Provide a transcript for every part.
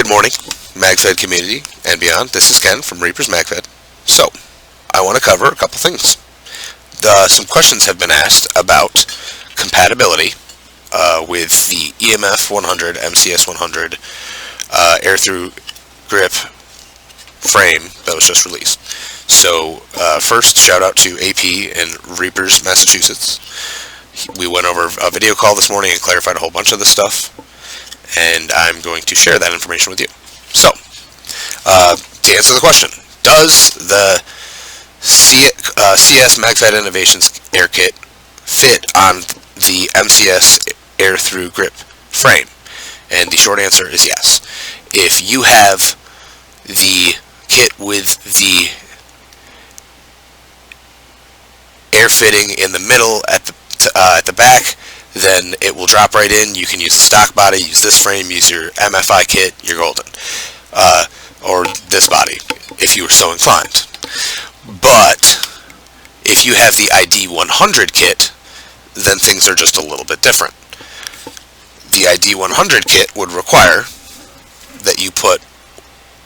Good morning, MagFed community and beyond. This is Ken from Reaper's MagFed. So, I want to cover a couple things. Some questions have been asked about compatibility with the EMF 100, MCS 100 air through grip frame that was just released. So, first, shout out to AP in Reapers, Massachusetts. We went over a video call this morning and clarified a whole bunch of this stuff, and I'm going to share that information with you. So, to answer the question, does the CS MagFed Innovations Air Kit fit on the MCS Air Through Grip frame? And the short answer is yes. If you have the kit with the air fitting in the middle at the back, then it will drop right in. You can use the stock body, use this frame, use your MFI kit, you're golden. Or this body, if you were so inclined. But if you have the ID 100 kit, then things are just a little bit different. The ID 100 kit would require that you put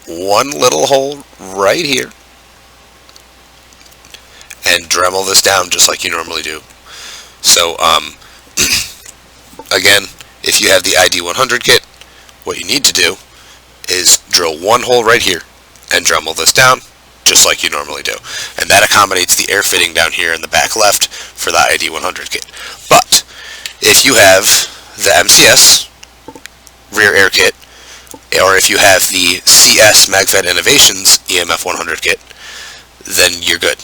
one little hole right here and Dremel this down just like you normally do. So, again, if you have the ID 100 kit, what you need to do is drill one hole right here and Dremel this down just like you normally do. And that accommodates the air fitting down here in the back left for the ID 100 kit. But if you have the MCS rear air kit, or if you have the CS MagFed Innovations EMF 100 kit, then you're good.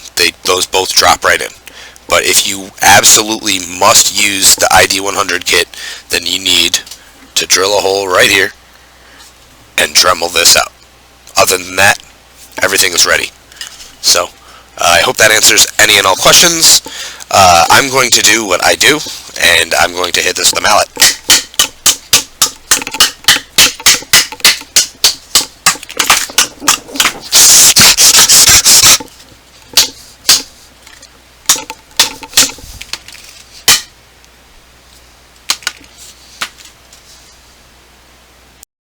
Those both drop right in. But if you absolutely must use the ID 100 kit, then you need to drill a hole right here and Dremel this out. Other than that, everything is ready. So, I hope that answers any and all questions. I'm going to do what I do, and I'm going to hit this with a mallet.